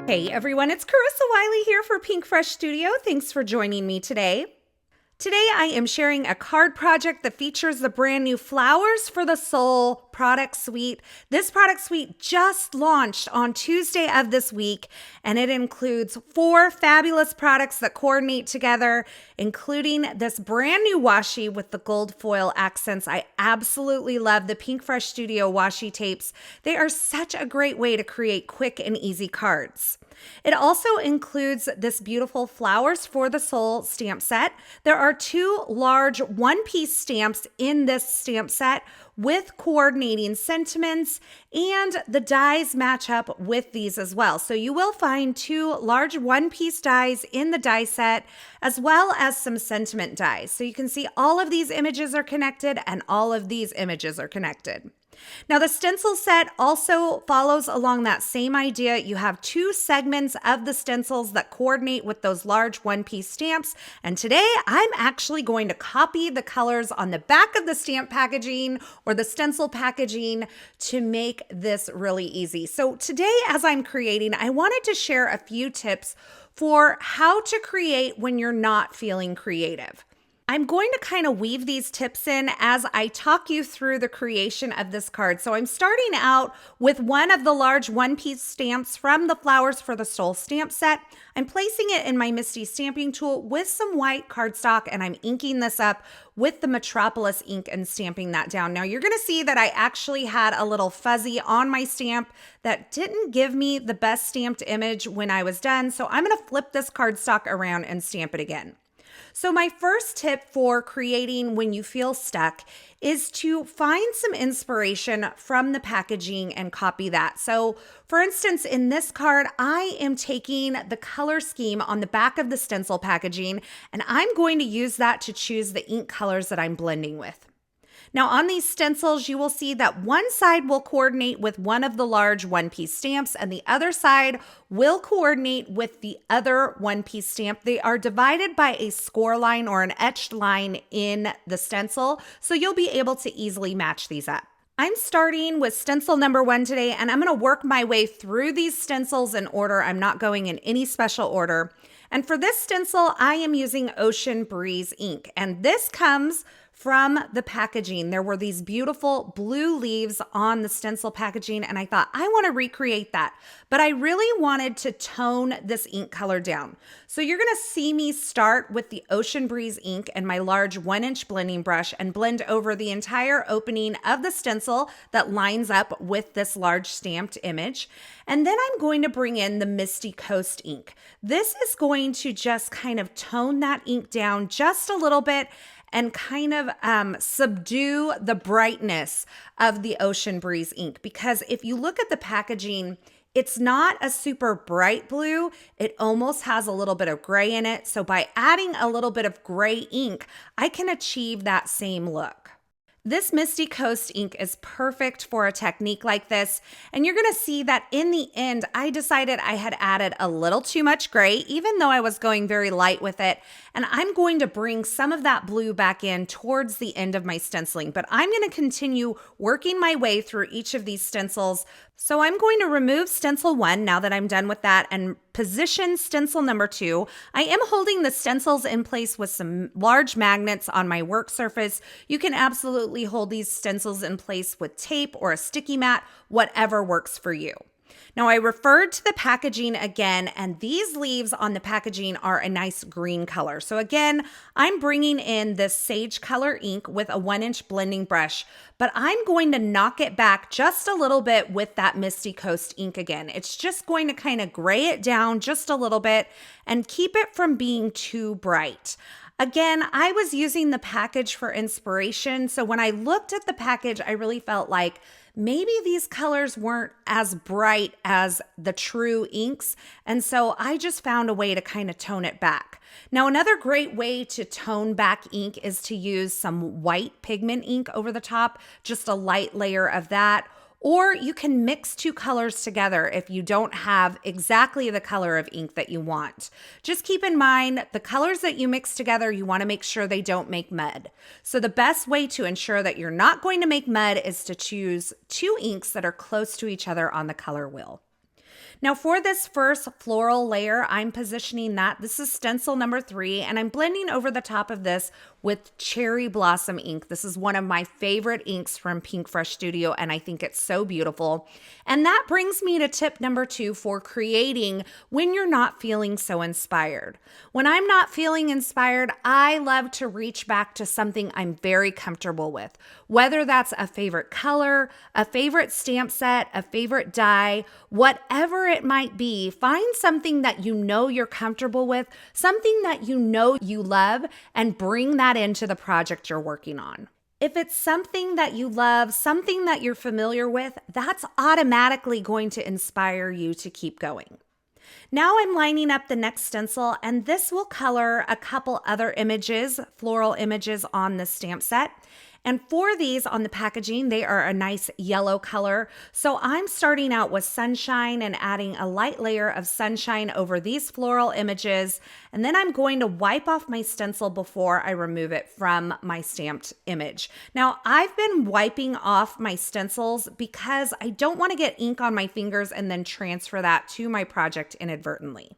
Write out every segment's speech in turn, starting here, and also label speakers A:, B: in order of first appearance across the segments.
A: Hey everyone, it's Carissa Wiley here for Pinkfresh Studio. Thanks for joining me today. Today I am sharing a card project that features the brand new Flowers for the Soul product suite. This product suite just launched on Tuesday of this week, and it includes 4 fabulous products that coordinate together, including this brand new washi with the gold foil accents. I absolutely love the Pinkfresh Studio washi tapes. They are such a great way to create quick and easy cards. It also includes this beautiful Flowers for the Soul stamp set. There are 2 large one-piece stamps in this stamp set with coordinating sentiments, and the dies match up with these as well. So you will find 2 large one-piece dies in the die set, as well as some sentiment dies. So you can see all of these images are connected and all of these images are connected. Now, the stencil set also follows along that same idea. You have 2 segments of the stencils that coordinate with those large one-piece stamps. And today, I'm actually going to copy the colors on the back of the stamp packaging or the stencil packaging to make this really easy. So today, as I'm creating, I wanted to share a few tips for how to create when you're not feeling creative. I'm going to kind of weave these tips in as I talk you through the creation of this card. So I'm starting out with one of the large one-piece stamps from the Flowers for the Soul stamp set. I'm placing it in my Misty stamping tool with some white cardstock, and I'm inking this up with the Metropolis ink and stamping that down. Now you're going to see that I actually had a little fuzzy on my stamp that didn't give me the best stamped image when I was done. So I'm going to flip this cardstock around and stamp it again. So my first tip for creating when you feel stuck is to find some inspiration from the packaging and copy that. So for instance, in this card, I am taking the color scheme on the back of the stencil packaging, and I'm going to use that to choose the ink colors that I'm blending with. Now on these stencils, you will see that one side will coordinate with one of the large one-piece stamps and the other side will coordinate with the other one-piece stamp. They are divided by a score line or an etched line in the stencil, so you'll be able to easily match these up. I'm starting with stencil number 1 today, and I'm going to work my way through these stencils in order. I'm not going in any special order. And for this stencil, I am using Ocean Breeze ink, and this comes from the packaging. There were these beautiful blue leaves on the stencil packaging, and I thought, I want to recreate that. But I really wanted to tone this ink color down. So you're going to see me start with the Ocean Breeze ink and my large 1-inch blending brush and blend over the entire opening of the stencil that lines up with this large stamped image. And then I'm going to bring in the Misty Coast ink. This is going to just kind of tone that ink down just a little bit and kind of subdue the brightness of the Ocean Breeze ink. Because if you look at the packaging, it's not a super bright blue. It almost has a little bit of gray in it. So by adding a little bit of gray ink, I can achieve that same look. This Misty Coast ink is perfect for a technique like this, and you're going to see that in the end, I decided I had added a little too much gray, even though I was going very light with it, and I'm going to bring some of that blue back in towards the end of my stenciling, but I'm going to continue working my way through each of these stencils. So I'm going to remove stencil 1 now that I'm done with that and position stencil number 2. I am holding the stencils in place with some large magnets on my work surface. You can absolutely hold these stencils in place with tape or a sticky mat, whatever works for you. Now I referred to the packaging again, and these leaves on the packaging are a nice green color. So again, I'm bringing in this sage color ink with a 1-inch blending brush, but I'm going to knock it back just a little bit with that Misty Coast ink again. It's just going to kind of gray it down just a little bit and keep it from being too bright. Again, I was using the package for inspiration. So when I looked at the package, I really felt like maybe these colors weren't as bright as the true inks. And so I just found a way to kind of tone it back. Now, another great way to tone back ink is to use some white pigment ink over the top, just a light layer of that. Or you can mix 2 colors together if you don't have exactly the color of ink that you want. Just keep in mind the colors that you mix together, you want to make sure they don't make mud. So the best way to ensure that you're not going to make mud is to choose 2 inks that are close to each other on the color wheel. Now for this first floral layer, I'm positioning that. This is stencil number 3, and I'm blending over the top of this with Cherry Blossom ink. This is one of my favorite inks from Pinkfresh Studio, and I think it's so beautiful. And that brings me to tip number 2 for creating when you're not feeling so inspired. When I'm not feeling inspired, I love to reach back to something I'm very comfortable with, whether that's a favorite color, a favorite stamp set, a favorite die, whatever it might be. Find something that you know you're comfortable with, something that you know you love, and bring that into the project you're working on. If it's something that you love, something that you're familiar with, that's automatically going to inspire you to keep going. Now I'm lining up the next stencil, and this will color a couple other images, floral images on the stamp set. And for these on the packaging, they are a nice yellow color. So I'm starting out with sunshine and adding a light layer of sunshine over these floral images. And then I'm going to wipe off my stencil before I remove it from my stamped image. Now, I've been wiping off my stencils because I don't want to get ink on my fingers and then transfer that to my project inadvertently.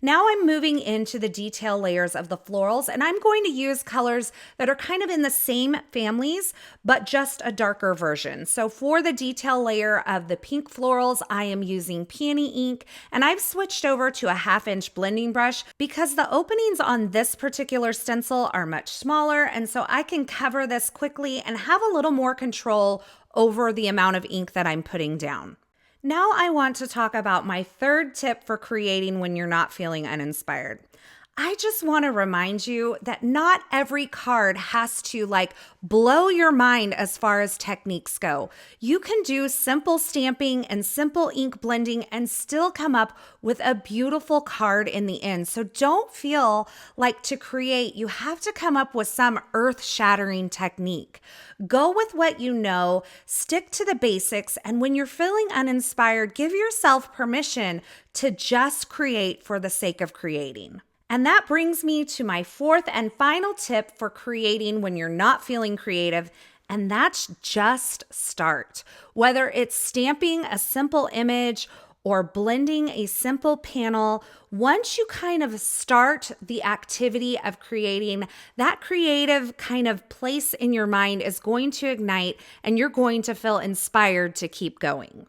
A: Now I'm moving into the detail layers of the florals, and I'm going to use colors that are kind of in the same families, but just a darker version. So for the detail layer of the pink florals, I am using Peony ink, and I've switched over to a 1/2-inch blending brush because the openings on this particular stencil are much smaller, and so I can cover this quickly and have a little more control over the amount of ink that I'm putting down. Now I want to talk about my third tip for creating when you're not feeling uninspired. I just want to remind you that not every card has to blow your mind as far as techniques go. You can do simple stamping and simple ink blending and still come up with a beautiful card in the end. So don't feel like to create, you have to come up with some earth-shattering technique. Go with what you know, stick to the basics, and when you're feeling uninspired, give yourself permission to just create for the sake of creating. And that brings me to my fourth and final tip for creating when you're not feeling creative, and that's just start. Whether it's stamping a simple image or blending a simple panel, once you kind of start the activity of creating, that creative kind of place in your mind is going to ignite, and you're going to feel inspired to keep going.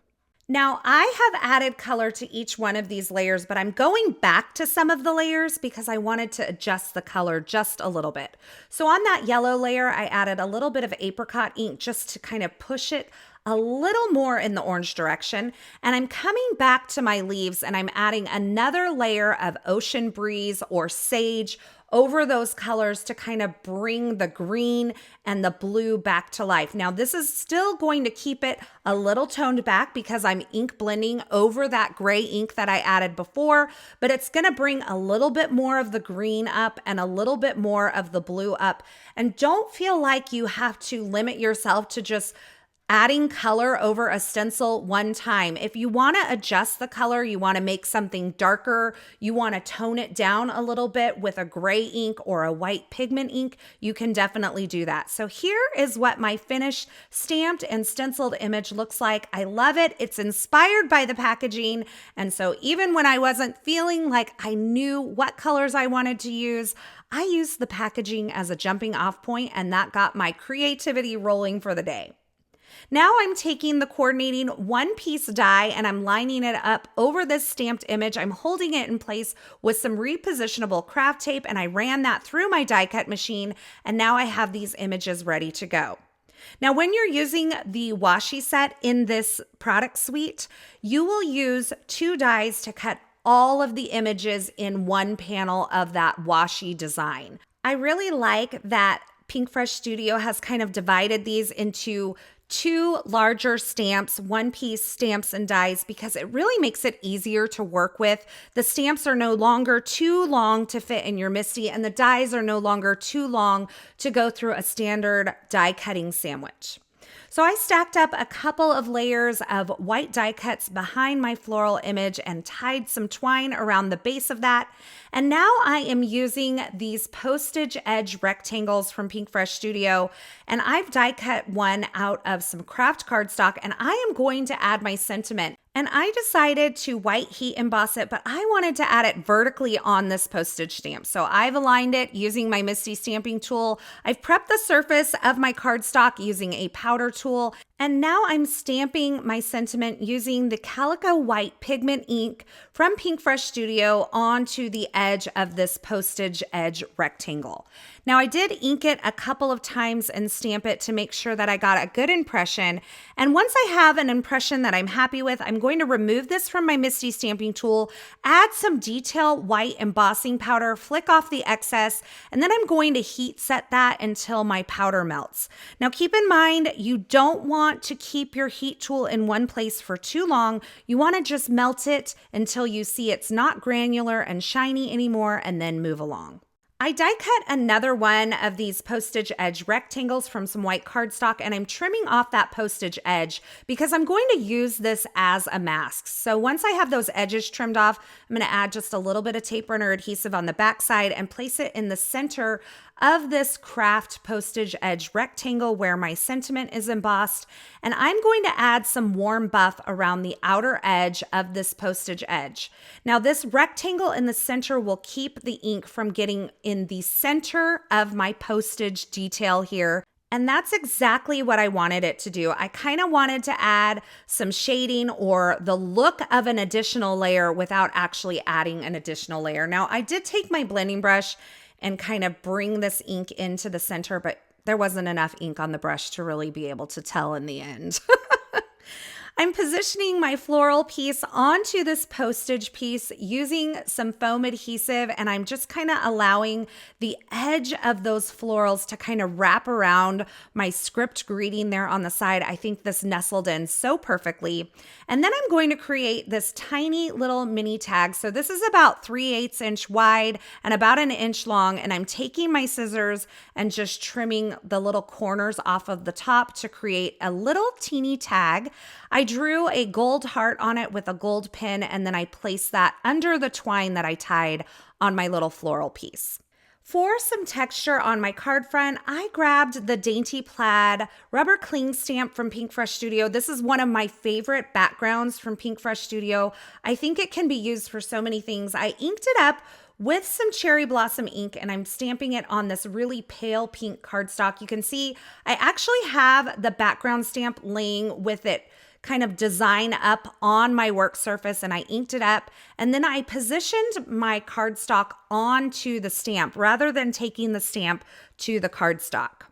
A: Now, I have added color to each one of these layers, but I'm going back to some of the layers because I wanted to adjust the color just a little bit. So on that yellow layer, I added a little bit of apricot ink just to kind of push it a little more in the orange direction. And I'm coming back to my leaves and I'm adding another layer of ocean breeze or sage over those colors to kind of bring the green and the blue back to life. Now, this is still going to keep it a little toned back because I'm ink blending over that gray ink that I added before, but it's going to bring a little bit more of the green up and a little bit more of the blue up. And don't feel like you have to limit yourself to just adding color over a stencil one time. If you want to adjust the color, you want to make something darker, you want to tone it down a little bit with a gray ink or a white pigment ink, you can definitely do that. So here is what my finished stamped and stenciled image looks like. I love it. It's inspired by the packaging. And so even when I wasn't feeling like I knew what colors I wanted to use, I used the packaging as a jumping off point, and that got my creativity rolling for the day. Now I'm taking the coordinating one-piece die and I'm lining it up over this stamped image. I'm holding it in place with some repositionable craft tape, and I ran that through my die cut machine, and now I have these images ready to go. Now, when you're using the washi set in this product suite, you will use 2 dies to cut all of the images in one panel of that washi design. I really like that Pinkfresh Studio has kind of divided these into 2 larger stamps, one-piece stamps and dies, because it really makes it easier to work with. The stamps are no longer too long to fit in your Misty, and the dies are no longer too long to go through a standard die cutting sandwich. So I stacked up a couple of layers of white die cuts behind my floral image and tied some twine around the base of that. And now I am using these Postage edge rectangles from Pinkfresh Studio, and I've die cut one out of some craft cardstock, and I am going to add my sentiment. And I decided to white heat emboss it, but I wanted to add it vertically on this postage stamp. So I've aligned it using my Misty stamping tool. I've prepped the surface of my cardstock using a powder tool. And now I'm stamping my sentiment using the Calico White Pigment ink from Pinkfresh Studio onto the edge of this postage edge rectangle. Now I did ink it a couple of times and stamp it to make sure that I got a good impression. And once I have an impression that I'm happy with, I'm going to remove this from my Misty stamping tool, add some detail white embossing powder, flick off the excess, and then I'm going to heat set that until my powder melts. Now keep in mind, you don't want to keep your heat tool in one place for too long. You want to just melt it until you see it's not granular and shiny anymore, and then move along. I die cut another one of these postage edge rectangles from some white cardstock, and I'm trimming off that postage edge because I'm going to use this as a mask. So once I have those edges trimmed off, I'm going to add just a little bit of tape runner adhesive on the back side and place it in the center of this craft postage edge rectangle where my sentiment is embossed. And I'm going to add some warm buff around the outer edge of this postage edge. Now this rectangle in the center will keep the ink from getting in the center of my postage detail here. And that's exactly what I wanted it to do. I kind of wanted to add some shading or the look of an additional layer without actually adding an additional layer. Now I did take my blending brush and kind of bring this ink into the center, but there wasn't enough ink on the brush to really be able to tell in the end. I'm positioning my floral piece onto this postage piece using some foam adhesive, and I'm just kind of allowing the edge of those florals to kind of wrap around my script greeting there on the side. I think this nestled in so perfectly. And then I'm going to create this tiny little mini tag. So this is about 3/8 inch wide and about an inch long, and I'm taking my scissors and just trimming the little corners off of the top to create a little teeny tag. I drew a gold heart on it with a gold pin, and then I placed that under the twine that I tied on my little floral piece. For some texture on my card front, I grabbed the Dainty Plaid rubber cling stamp from Pinkfresh Studio. This is one of my favorite backgrounds from Pinkfresh Studio. I think it can be used for so many things. I inked it up with some cherry blossom ink, and I'm stamping it on this really pale pink cardstock. You can see I actually have the background stamp laying with it kind of design up on my work surface, and I inked it up, and then I positioned my cardstock onto the stamp rather than taking the stamp to the cardstock.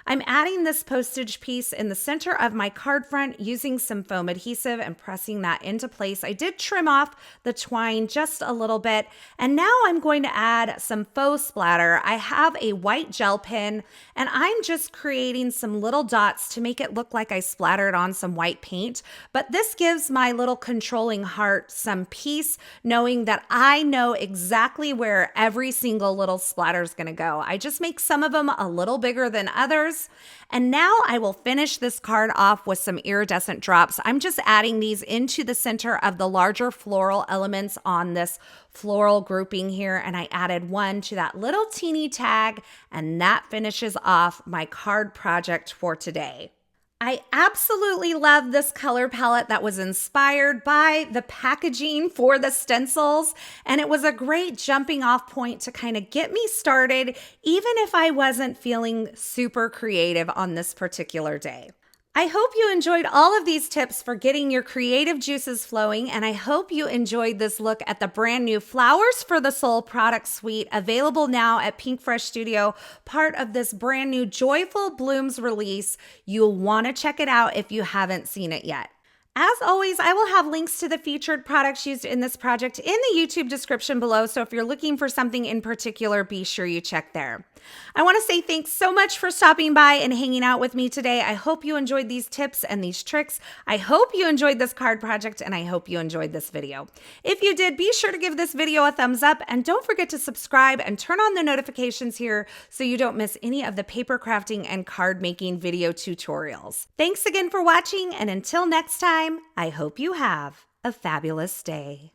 A: I'm adding this postage piece in the center of my card front using some foam adhesive and pressing that into place. I did trim off the twine just a little bit, and now I'm going to add some faux splatter. I have a white gel pen, and I'm just creating some little dots to make it look like I splattered on some white paint, but this gives my little controlling heart some peace, knowing that I know exactly where every single little splatter is going to go. I just make some of them a little bigger than others. And now I will finish this card off with some iridescent drops. I'm just adding these into the center of the larger floral elements on this floral grouping here. And I added one to that little teeny tag, and that finishes off my card project for today. I absolutely love this color palette that was inspired by the packaging for the stencils, and it was a great jumping off point to kind of get me started, even if I wasn't feeling super creative on this particular day. I hope you enjoyed all of these tips for getting your creative juices flowing, and I hope you enjoyed this look at the brand new Flowers for the Soul product suite available now at Pinkfresh Studio, part of this brand new Joyful Blooms release. You'll want to check it out if you haven't seen it yet. As always, I will have links to the featured products used in this project in the YouTube description below, so if you're looking for something in particular, be sure you check there. I want to say thanks so much for stopping by and hanging out with me today. I hope you enjoyed these tips and these tricks. I hope you enjoyed this card project, and I hope you enjoyed this video. If you did, be sure to give this video a thumbs up, and don't forget to subscribe and turn on the notifications here so you don't miss any of the paper crafting and card making video tutorials. Thanks again for watching, and until next time, I hope you have a fabulous day.